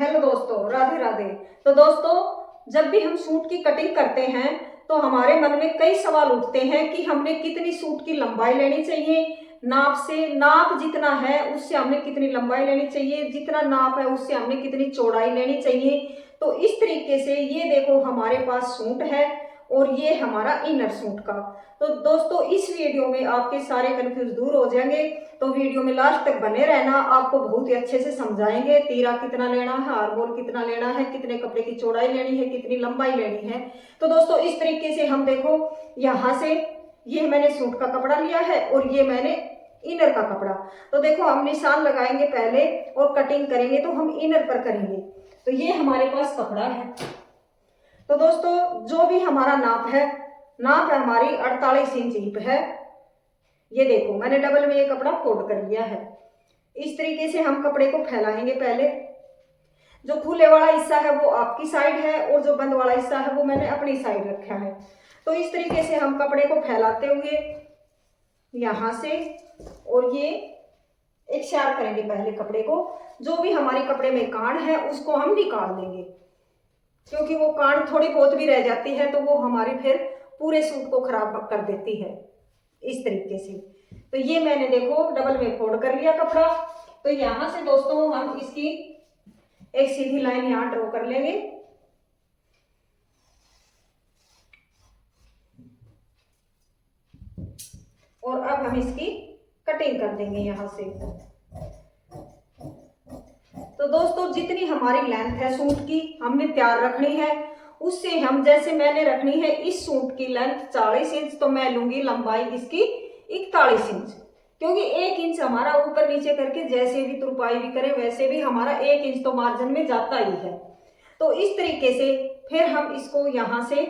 Hello दोस्तों, राधे राधे। तो दोस्तों, जब भी हम सूट की कटिंग करते हैं तो हमारे मन में कई सवाल उठते हैं कि हमने कितनी सूट की लंबाई लेनी चाहिए। नाप जितना है उससे हमने कितनी लंबाई लेनी चाहिए, जितना नाप है उससे हमने कितनी चौड़ाई लेनी चाहिए। तो इस तरीके से ये देखो हमारे पास सूट है और ये हमारा इनर सूट का। तो दोस्तों, इस वीडियो में आपके सारे कंफ्यूज दूर हो जाएंगे। तो वीडियो में लास्ट तक बने रहना, आपको बहुत ही अच्छे से समझाएंगे। तीरा कितना लेना है, आर्मोल कितना लेना है, कितने कपड़े की चौड़ाई लेनी है, कितनी लंबाई लेनी है। तो दोस्तों, इस तरीके से हम देखो यहाँ से ये मैंने सूट का कपड़ा लिया है और ये मैंने इनर का कपड़ा। तो देखो हम निशान लगाएंगे पहले और कटिंग करेंगे तो हम इनर पर करेंगे। तो ये हमारे पास कपड़ा है। तो दोस्तों, जो भी हमारा नाप है हमारी 48 इंच हिप है। ये देखो मैंने डबल में ये कपड़ा फोल्ड कर लिया है। इस तरीके से हम कपड़े को फैलाएंगे। पहले जो खुले वाला हिस्सा है वो आपकी साइड है और जो बंद वाला हिस्सा है वो मैंने अपनी साइड रखा है। तो इस तरीके से हम कपड़े को फैलाते हुए यहां से और ये एक शेयर करेंगे पहले कपड़े को। जो भी हमारे कपड़े में कान है उसको हम निकाल देंगे, क्योंकि वो कान थोड़ी बहुत भी रह जाती है तो वो हमारी फिर पूरे सूट को खराब कर देती है। इस तरीके से तो ये मैंने देखो डबल में फोल्ड कर लिया कपड़ा। तो यहां से दोस्तों हम इसकी एक सीधी लाइन यहां ड्रॉ कर लेंगे। और अब हम इसकी कटिंग कर देंगे यहां से। तो दोस्तों, जितनी हमारी लेंथ है सूट की हमने तैयार रखनी है, उससे हम जैसे मैंने रखनी है इस सूट की लेंथ 40 इंच, तो मैं लूंगी लंबाई इसकी 41 इंच। क्योंकि 1 इंच हमारा ऊपर नीचे करके जैसे भी तुरपाई भी करें वैसे भी हमारा 1 इंच तो मार्जिन में जाता ही है। तो इस तरीके से फिर हम इसको यहां से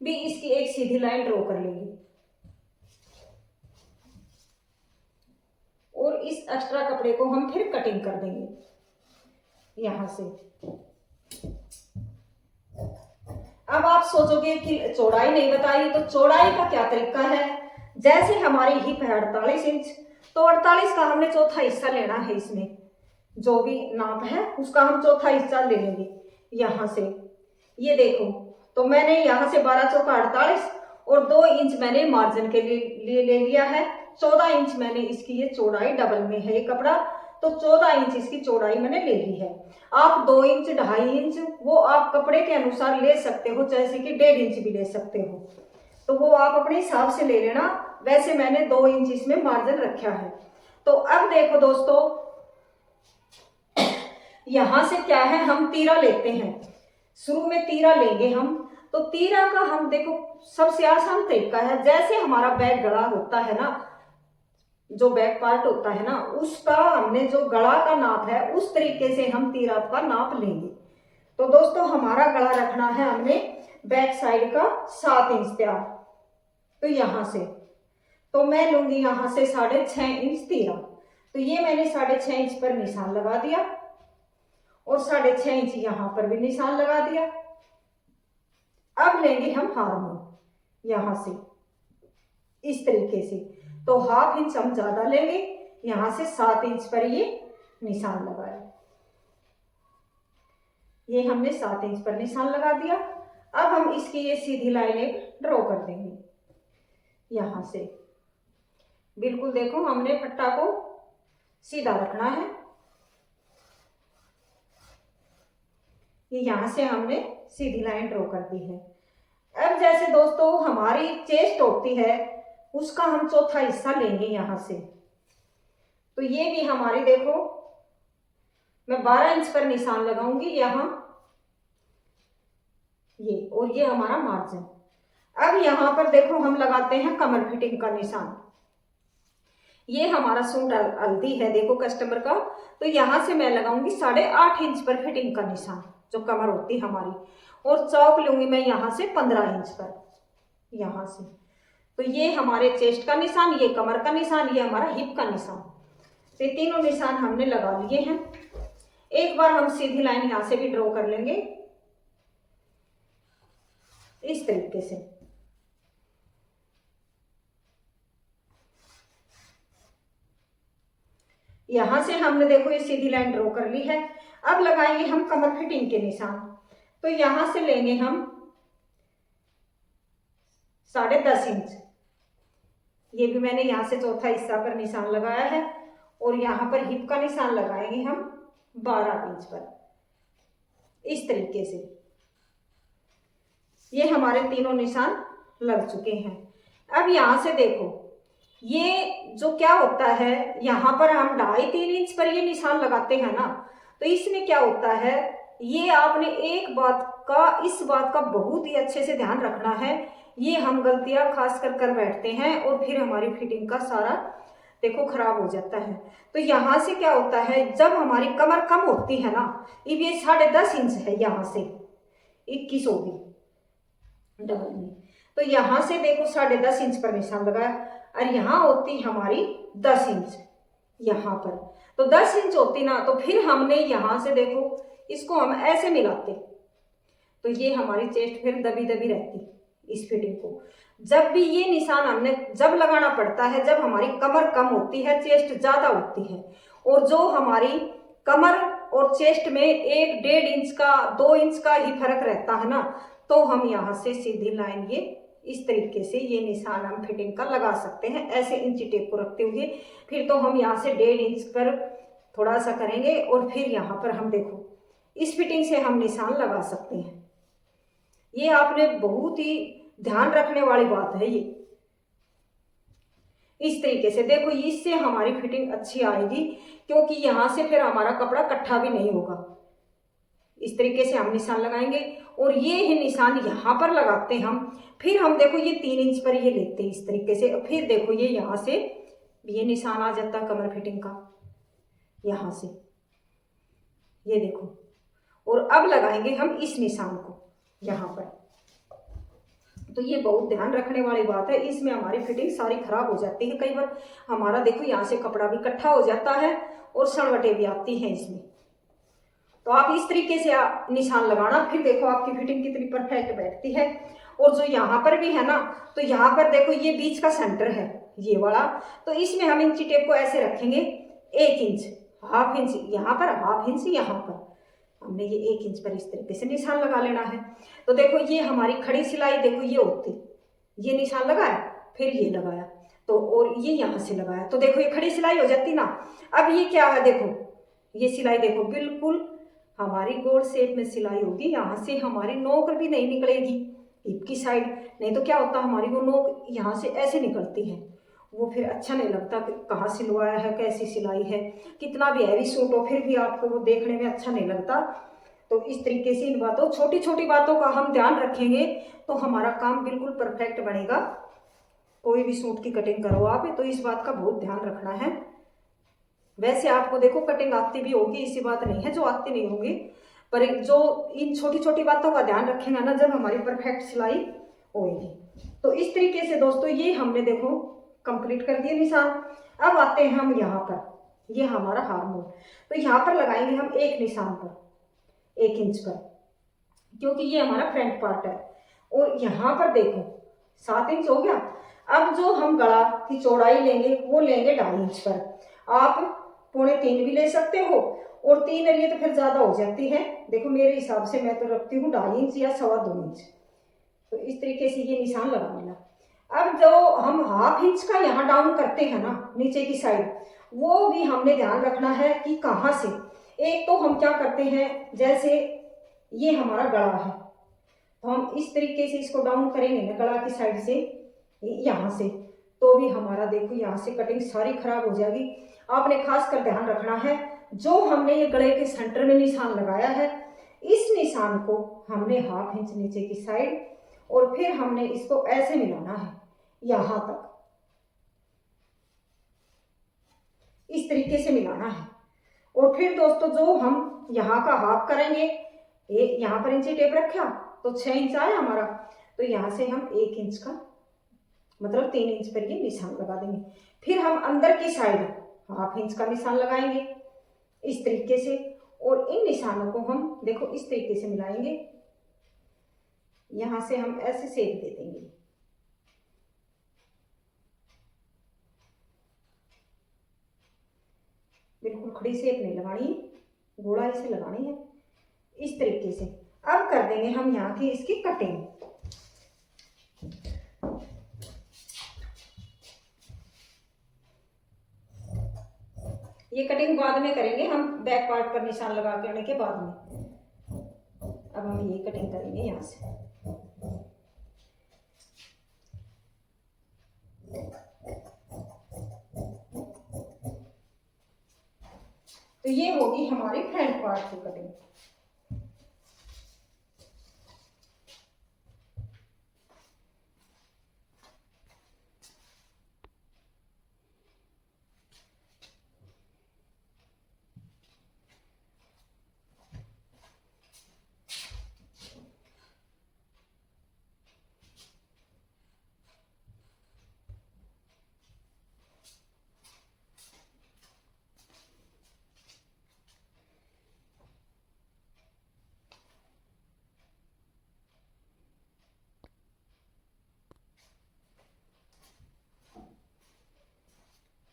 भी इसकी एक सीधी लाइन ड्रॉ कर लेंगे और इस एक्स्ट्रा कपड़े को हम फिर कटिंग कर देंगे यहां से। अब आप सोचोगे कि चौड़ाई नहीं बताई, तो चौड़ाई का क्या तरीका है। जैसे हमारी हिप है 48 इंच, तो 48 का हमने चौथा हिस्सा लेना है। इसमें जो भी नाप है उसका हम चौथा हिस्सा ले लेंगे यहां से। ये देखो, तो मैंने यहां से 12 चौका 48 और 2 इंच मैंने मार्जिन के लिए ले लिया है। 14 इंच मैंने इसकी ये चौड़ाई डबल में है ये कपड़ा, तो 14 इंच इसकी चौड़ाई मैंने ले ली है। आप 2 इंच 2.5 इंच वो आप कपड़े के अनुसार ले सकते हो, जैसे कि 1.5 इंच भी ले सकते हो। तो वो आप अपने हिसाब से ले लेना। वैसे मैंने 2 इंच इसमें मार्जिन रखा है। तो अब देखो दोस्तों, यहां से क्या है, हम तीरा लेते हैं। शुरू में तीरा लेंगे हम। तो तीरा का हम देखो सबसे आसान तरीका है, जैसे हमारा बैक गला होता है ना, जो बैक पार्ट होता है ना, उसका हमने जो गला का नाप है उस तरीके से हम तीरा का नाप लेंगे। तो दोस्तों, हमारा गला रखना है हमने बैक साइड का 7 इंच तैयार। तो यहां से तो मैं लूंगी यहां से 6.5 इंच तीरा। तो ये मैंने 6.5 इंच पर निशान लगा दिया और 6.5 इंच यहां पर भी निशान लगा दिया। अब लेंगे हम हार्मोन यहां से इस तरीके से। तो 1/2 इंच हम ज्यादा लेंगे, यहां से 7 इंच पर ये निशान लगाया। ये हमने 7 इंच पर निशान लगा दिया। अब हम इसकी ये सीधी लाइन एक ड्रॉ कर देंगे यहां से। बिल्कुल देखो हमने पट्टा को सीधा रखना है। ये यहां से हमने सीधी लाइन ड्रॉ कर दी है। अब जैसे दोस्तों हमारी चेस्ट होती है उसका हम चौथा हिस्सा लेंगे यहां से। तो ये भी हमारी देखो मैं 12 इंच पर निशान लगाऊंगी यहां, ये और ये हमारा मार्जिन। अब यहां पर देखो हम लगाते हैं कमर फिटिंग का निशान। ये हमारा सूट हल्दी है देखो कस्टमर का। तो यहां से मैं लगाऊंगी 8.5 इंच पर फिटिंग का निशान, जो कमर होती है हमारी। और चौक लूंगी मैं यहां से 15 इंच पर यहां से। तो ये हमारे चेस्ट का निशान, ये कमर का निशान, ये हमारा हिप का निशान। तो ये तीनों निशान हमने लगा लिए हैं। एक बार हम सीधी लाइन यहां से भी ड्रॉ कर लेंगे इस तरीके से। यहां से हमने देखो ये सीधी लाइन ड्रॉ कर ली है। अब लगाएंगे हम कमर फिटिंग के निशान। तो यहां से लेंगे हम 10.5 इंच, ये भी मैंने यहाँ से चौथा हिस्सा पर निशान लगाया है। और यहाँ पर हिप का निशान लगाएंगे हम 12 इंच पर, इस तरीके से। ये हमारे तीनों निशान लग चुके हैं। अब यहाँ से देखो, ये जो क्या होता है, यहाँ पर हम 2.5-3 इंच पर ये निशान लगाते हैं ना, तो इसमें क्या होता है, ये आपने एक बात का, इस बात का बहुत ही अच्छे से ध्यान रखना है। ये हम गलतियां खास कर बैठते हैं और फिर हमारी फिटिंग का सारा देखो खराब हो जाता है। तो यहाँ से क्या होता है, जब हमारी कमर कम होती है ना, ये 10.5 इंच है, यहाँ से 21 होगी डबल में, तो यहाँ से देखो 10.5 इंच पर निशान लगाया, और यहाँ होती हमारी 10 इंच यहाँ पर। तो 10 इंच होती ना, तो फिर हमने यहाँ से देखो इसको हम ऐसे मिलाते, तो ये हमारी चेस्ट फिर दबी दबी रहती इस फिटिंग को। जब भी ये निशान हमने जब लगाना पड़ता है, जब हमारी कमर कम होती है, चेस्ट ज्यादा होती है, और जो हमारी कमर और चेस्ट में 1-1.5 इंच का 2 इंच का ही फर्क रहता है ना, तो हम यहाँ से सीधी लाइन ये इस तरीके से ये निशान हम फिटिंग का लगा सकते हैं, ऐसे इंची टेप को रखते हुए। फिर तो हम यहाँ से 1.5 इंच पर थोड़ा सा करेंगे, और फिर यहाँ पर हम देखो इस फिटिंग से हम निशान लगा सकते हैं। ये आपने बहुत ही ध्यान रखने वाली बात है ये। इस तरीके से देखो, इससे हमारी फिटिंग अच्छी आएगी, क्योंकि यहाँ से फिर हमारा कपड़ा इकट्ठा भी नहीं होगा। इस तरीके से हम निशान लगाएंगे, और ये ही निशान यहाँ पर लगाते हैं हम। फिर हम देखो ये 3 इंच पर ये लेते हैं इस तरीके से, फिर देखो ये यहाँ से ये निशान आ जाता है कमर फिटिंग का, यहाँ से ये देखो। और अब लगाएंगे हम इस निशान को यहाँ पर। तो ये बहुत ध्यान रखने वाली बात है, इसमें हमारी फिटिंग सारी खराब हो जाती है। कई बार हमारा देखो यहाँ से कपड़ा भी इकट्ठा हो जाता है और सलवटें भी आती हैं इसमें। तो आप इस तरीके से निशान लगाना, फिर देखो आपकी फिटिंग कितनी परफेक्ट बैठती है। और जो यहाँ पर भी है ना, तो यहाँ पर देखो ये बीच का सेंटर है ये वाला, तो इसमें हम इंची टेप को ऐसे रखेंगे 1 इंच, 1/2 इंच यहाँ पर, 1/2 इंच यहाँ पर, हमने ये 1 इंच पर इस तरीके से निशान लगा लेना है। तो देखो ये हमारी खड़ी सिलाई देखो ये होती, ये निशान लगाया, फिर ये लगाया, तो और ये यहाँ से लगाया, तो देखो ये खड़ी सिलाई हो जाती ना। अब ये क्या है, देखो ये सिलाई देखो बिल्कुल हमारी गोल शेप में सिलाई होगी, यहाँ से हमारी नोक भी नहीं निकलेगी हिप की साइड। नहीं तो क्या होता है, हमारी वो नोक यहाँ से ऐसे निकलती है, वो फिर अच्छा नहीं लगता कि कहाँ सिलवाया है, कैसी सिलाई है, कितना भी हैवी सूट हो फिर भी आपको वो देखने में अच्छा नहीं लगता। तो इस तरीके से इन बातों, छोटी छोटी बातों का हम ध्यान रखेंगे तो हमारा काम बिल्कुल परफेक्ट बनेगा। कोई भी सूट की कटिंग करो आप, तो इस बात का बहुत ध्यान रखना है। वैसे आपको देखो कटिंग आती भी होगी, ऐसी बात नहीं है जो आती नहीं होगी, पर जो इन छोटी छोटी बातों का ध्यान रखेंगे ना, जब हमारी परफेक्ट सिलाई होगी। तो इस तरीके से दोस्तों ये हमने देखो कंप्लीट कर दिए निशान। अब आते हैं हम यहाँ पर, ये हमारा हार्मोन, तो यहाँ पर लगाएंगे हम एक निशान पर 1 इंच पर, क्योंकि ये हमारा फ्रंट पार्ट है। और यहाँ पर देखो 7 इंच हो गया। अब जो हम गला की चौड़ाई लेंगे वो लेंगे 2.5 इंच पर। आप 2.25 भी ले सकते हो, और 3 लिए तो फिर ज्यादा हो जाती है। देखो मेरे हिसाब से मैं तो रखती हूँ 2.5 इंच या 2.25 इंच। तो इस तरीके से ये निशान लगा लेना। अब जो हम 1/2 इंच का यहाँ डाउन करते हैं ना नीचे की साइड, वो भी हमने ध्यान रखना है कि कहाँ से। एक तो हम क्या करते हैं, जैसे ये हमारा गला है, तो हम इस तरीके से इसको डाउन करेंगे ना गला की साइड से, यहाँ से, तो भी हमारा देखो यहाँ से कटिंग सारी खराब हो जाएगी। आपने खास कर ध्यान रखना है, जो हमने ये गले के सेंटर में निशान लगाया है, इस निशान को हमने 1/2 इंच नीचे की साइड, और फिर हमने इसको ऐसे मिलाना है यहाँ तक, इस तरीके से मिलाना है। और फिर दोस्तों जो हम यहाँ का हाफ करेंगे, ये यहाँ पर इंची टेप रखा तो 6 इंच आया हमारा, तो यहाँ से हम 1 इंच का मतलब 3 इंच पर ये निशान लगा देंगे। फिर हम अंदर की साइड 1/2 इंच का निशान लगाएंगे इस तरीके से, और इन निशानों को हम देखो इस तरीके से मिलाएंगे, यहाँ से हम ऐसे सेक दे देंगे। बिल्कुल खड़ी सेक नहीं लगानी, गोलाई से लगानी है इस तरीके से। अब कर देंगे हम यहाँ की इसकी कटिंग। ये कटिंग बाद में करेंगे हम, बैक पार्ट पर निशान लगा करने के बाद में। अब हम ये कटिंग करेंगे यहाँ से। तो ये होगी हमारी फ्रंट पार्ट की कटिंग।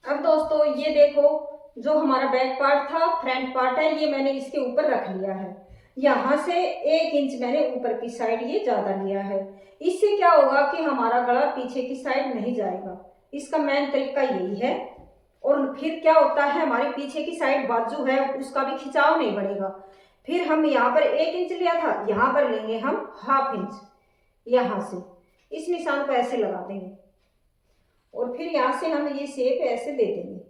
अब दोस्तों ये देखो, जो हमारा बैक पार्ट था, फ्रंट पार्ट है, ये मैंने इसके ऊपर रख लिया है। यहाँ से 1 इंच मैंने ऊपर की साइड ये ज्यादा लिया है। इससे क्या होगा कि हमारा गला पीछे की साइड नहीं जाएगा। इसका मेन तरीका यही है। और फिर क्या होता है, हमारे पीछे की साइड बाजू है उसका भी खिंचाव नहीं बढ़ेगा। फिर हम यहाँ पर 1 इंच लिया था, यहाँ पर लेंगे हम 1/2 इंच। यहाँ से इस निशान को ऐसे लगा देंगे और फिर यहाँ से हम ये शेप ऐसे दे देंगे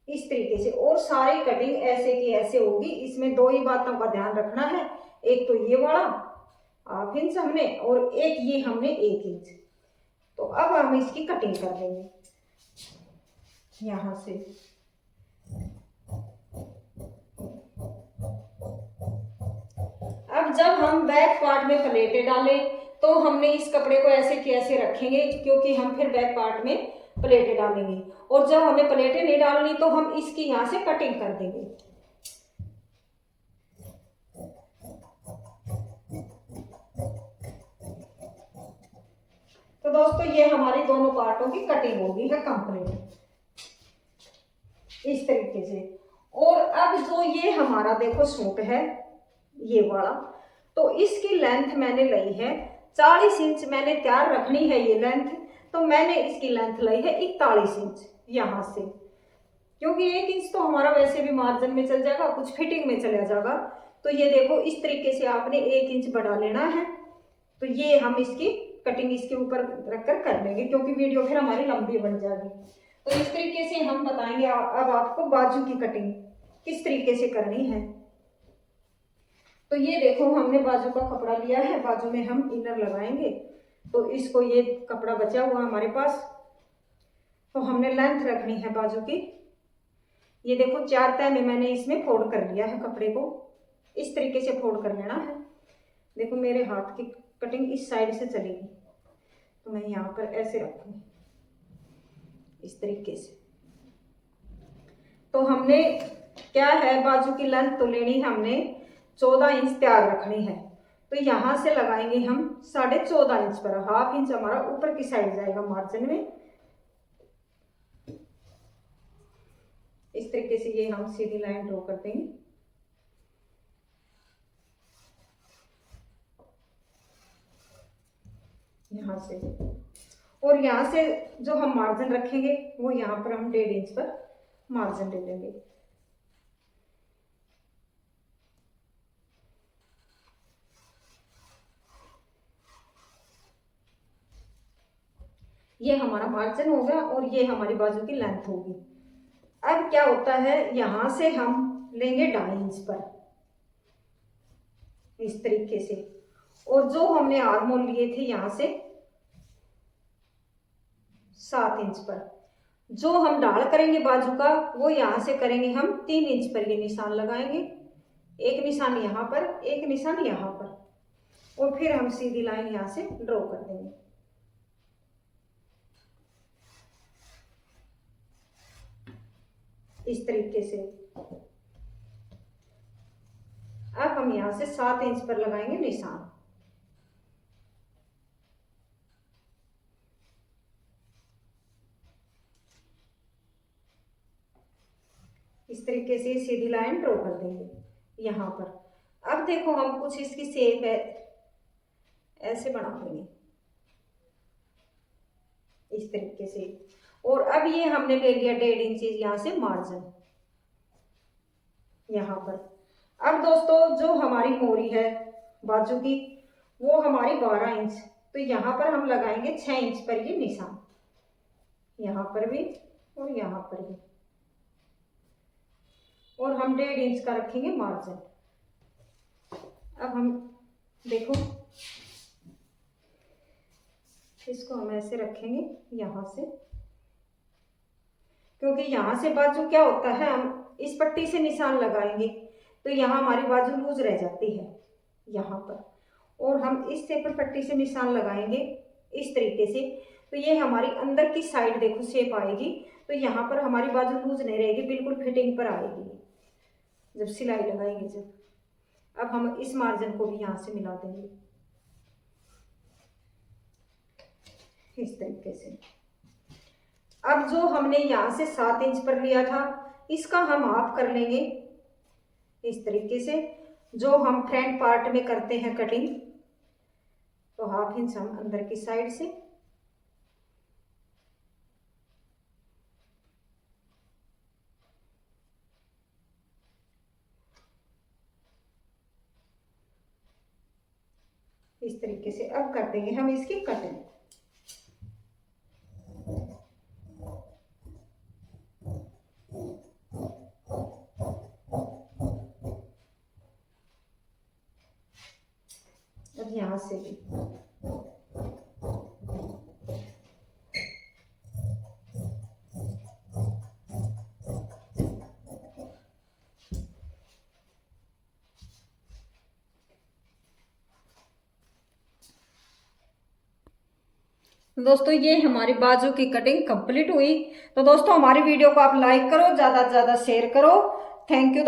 इस तरीके से। और सारी कटिंग ऐसे की ऐसे होगी। इसमें 2 ही बातों का ध्यान रखना है, एक तो ये वाला 1/2 इंच हमने, और एक ये हमने 1 इंच। तो अब हम इसकी कटिंग कर देंगे यहाँ से। अब जब हम बैक पार्ट में प्लेटें डालें तो हमने इस कपड़े को ऐसे कैसे रखेंगे, क्योंकि हम फिर बैक पार्ट में प्लेटें डालेंगे। और जब हमें प्लेटें नहीं डालनी तो हम इसकी यहाँ से कटिंग कर देंगे। तो दोस्तों ये हमारी दोनों पार्टों की कटिंग होगी है कंप्लीट इस तरीके से। और अब जो ये हमारा देखो सूट है ये वाला, तो इसकी लेंथ मैंने ली है 40 इंच। मैंने तैयार रखनी है ये लेंथ, तो मैंने इसकी लेंथ ली है 41 इंच यहाँ से, क्योंकि 1 इंच तो हमारा वैसे भी मार्जिन में चल जाएगा, कुछ फिटिंग में चला जाएगा। तो ये देखो इस तरीके से आपने 1 इंच बढ़ा लेना है। तो ये हम इसकी कटिंग इसके ऊपर रखकर कर लेंगे, क्योंकि वीडियो फिर हमारी लंबी बन जाएगी। तो इस तरीके से हम बताएंगे अब आपको बाजू की कटिंग किस तरीके से करनी है। तो ये देखो हमने बाजू का कपड़ा लिया है, बाजू में हम इनर लगाएंगे। तो इसको ये कपड़ा बचा हुआ हमारे पास, तो हमने लेंथ रखनी है बाजू की। ये देखो 4 तह में मैंने इसमें फोल्ड कर लिया है कपड़े को, इस तरीके से फोल्ड कर लेना है। देखो मेरे हाथ की कटिंग इस साइड से चलेगी, तो मैं यहाँ पर ऐसे रखूंगी इस तरीके से। तो हमने क्या है, बाजू की लेंथ तो लेनी है हमने 14 इंच तैयार रखनी है। तो यहाँ से लगाएंगे हम 14.5 इंच पर, 1/2 इंच हमारा ऊपर की साइड जाएगा मार्जिन में। इस तरीके से ये हम सीधी लाइन ड्रॉ कर देंगे। यहाँ से, और यहाँ से जो हम मार्जिन रखेंगे वो यहाँ पर हम 1.5 इंच पर मार्जिन ले लेंगे। ये हमारा मार्जिन हो गया और ये हमारी बाजू की लेंथ होगी। अब क्या होता है, यहां से हम लेंगे 2.5 इंच पर इस तरीके से, और जो हमने आर्मोल लिए थे यहाँ से 7 इंच पर, जो हम ढाल करेंगे बाजू का वो यहाँ से करेंगे हम 3 इंच पर। ये निशान लगाएंगे, एक निशान यहाँ पर, एक निशान यहाँ पर, और फिर हम सीधी लाइन यहाँ से ड्रॉ कर देंगे इस तरीके से। अब हम यहाँ से 7 इंच पर लगाएंगे निशान। इस तरीके से सीधी लाइन ड्रॉ कर देंगे यहाँ पर। अब देखो हम कुछ इसकी शेप है ऐसे बना देंगे इस तरीके से। और अब ये हमने ले लिया 1.5 इंच यहाँ से मार्जिन यहाँ पर। अब दोस्तों जो हमारी मोरी है बाजू की वो हमारी 12 इंच, तो यहाँ पर हम लगाएंगे 6 इंच पर ये निशान, यहाँ पर भी और यहाँ पर भी, और हम 1.5 इंच का रखेंगे मार्जिन। अब हम देखो इसको हम ऐसे रखेंगे यहाँ से, क्योंकि यहाँ से बाजू क्या होता है हम इस पट्टी से निशान लगाएंगे तो यहाँ हमारी बाजू लूज रह जाती है यहाँ पर, और हम इस सेपर पट्टी से निशान लगाएंगे इस तरीके से, तो ये हमारी अंदर की साइड देखो शेप आएगी, तो यहाँ पर हमारी बाजू लूज नहीं रहेगी, बिल्कुल फिटिंग पर आएगी जब सिलाई लगाएंगे जब। अब हम इस मार्जिन को भी यहाँ से मिला देंगे इस तरीके से। अब जो हमने यहाँ से 7 इंच पर लिया था इसका हम हाफ कर लेंगे इस तरीके से, जो हम फ्रंट पार्ट में करते हैं कटिंग, तो 1/2 इंच हम अंदर की साइड से इस तरीके से अब कर देंगे हम इसकी कटिंग। अब यहाँ से भी दोस्तों ये हमारी बाजू की कटिंग कंप्लीट हुई। तो दोस्तों हमारी वीडियो को आप लाइक करो, ज़्यादा से ज़्यादा शेयर करो। Thank you.